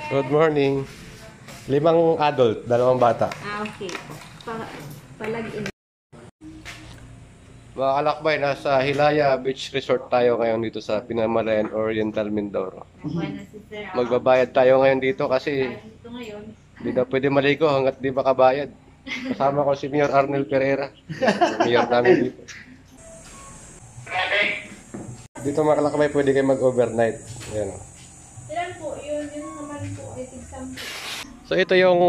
Good morning. 5 adult, 2 bata. Okay. Palagin. Mga kalakbay, nasa Hilaya Beach Resort tayo ngayon dito sa Pinamalayan Oriental Mindoro. Magbabayad tayo ngayon dito kasi hindi na pwede maligo hanggat di makabayad. Kasama ko si Mayor Arnel Pereira. Mayor namin dito. Dito mga kalakbay, pwede kayo mag-overnight. Ayan. Ilan po? Yun naman po. I think something. So ito yung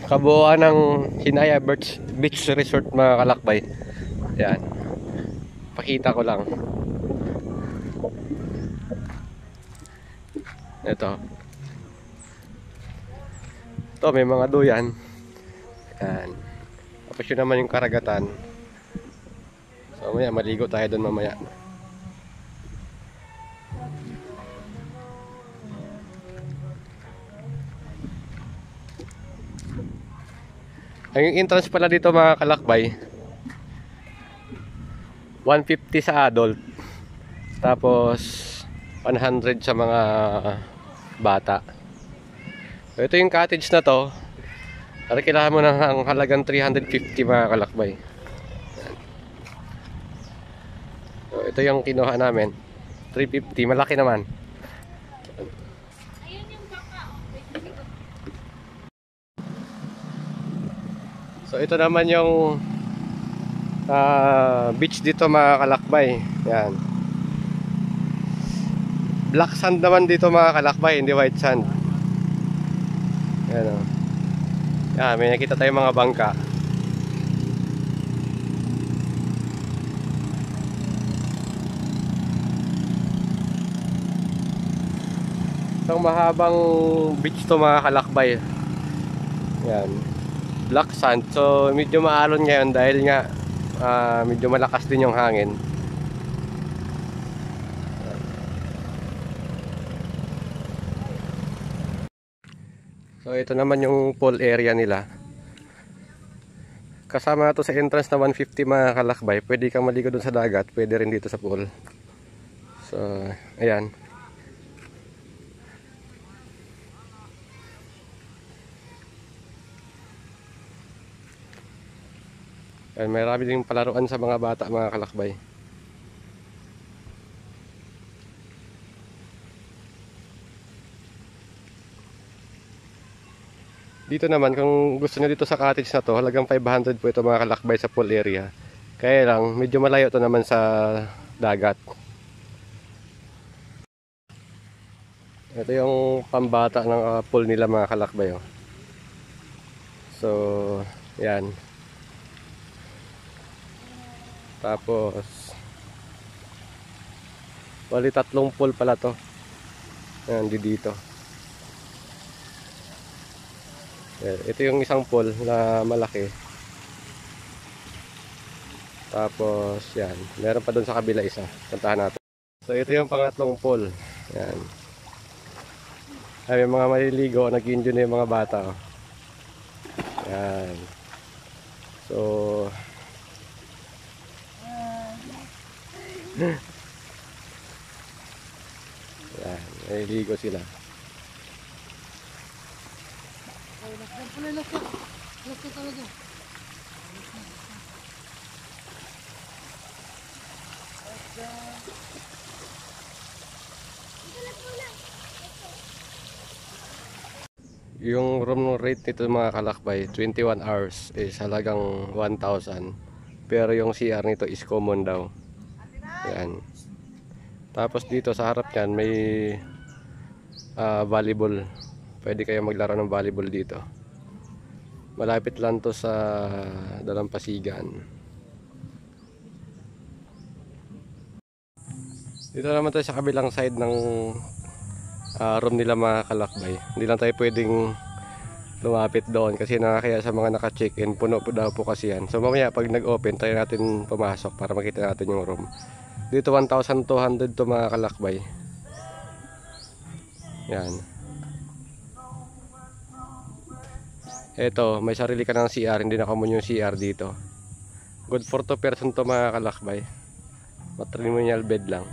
kabuuan ng Hilaya Beach Resort mga kalakbay. Ayan. Pakita ko lang. Ito. Ito may mga duyan. Ayan. Tapos yun naman yung karagatan. So mamaya maligo tayo doon mamaya. Ang entrance pala dito mga kalakbay, 150 sa adult, tapos 100 sa mga bata. So, ito yung cottage na to. Kailangan mo ng halagang 350 mga kalakbay. So, ito yung kinuha namin, 350, malaki naman. So ito naman yung beach dito mga kalakbay. Yan. Black sand naman dito mga kalakbay, hindi white sand. Yan o. Yan, may nakita tayong mga bangka. Itong mahabang beach to mga kalakbay. Yan. Black sand, so medyo maalon ngayon dahil nga medyo malakas din yung hangin. So ito naman yung pool area nila. Kasama na to sa entrance na 150 mga kalakbay. Pwede kang maligo dun sa dagat, pwede rin dito sa pool. So ayan. May marami ding palaruan sa mga bata mga kalakbay. Dito naman kung gusto niyo dito sa cottage na to, halagang 500 po ito mga kalakbay sa pool area. Kaya lang medyo malayo to naman sa dagat. Ito yung pambata ng pool nila mga kalakbay oh. So yan. Tapos bali 3 pool pala to. Ayan, dito. Ito yung isang pool na malaki. Tapos yan, meron pa doon sa kabila isa. Puntahan natin. So ito yung pangatlong pool. Yan. Ay, may mga maliligo, nag-enjoy na yung mga bata. Yan. So yan, naliligo sila. Yung room rate nito mga kalakbay, 21 hours is halagang 1,000. Pero yung CR nito is common daw. Yan. Tapos dito sa harap niyan may volleyball. Pwede kayo maglaro ng volleyball dito. Malapit lang to sa Dalampasigan. Dito naman tayo sa kabilang side ng room nila mga kalakbay. Hindi lang tayo pwedeng lumapit doon kasi nakakaya sa mga naka-check-in. Puno po daw po kasi yan. So mamaya pag nag-open tayo natin pumasok para makita natin yung room. Dito 1,200 to mga kalakbay. Yan. Ito, may sarili ka ng CR, hindi na common yung CR dito. Good for 2 person to mga kalakbay. Matrimonial bed lang.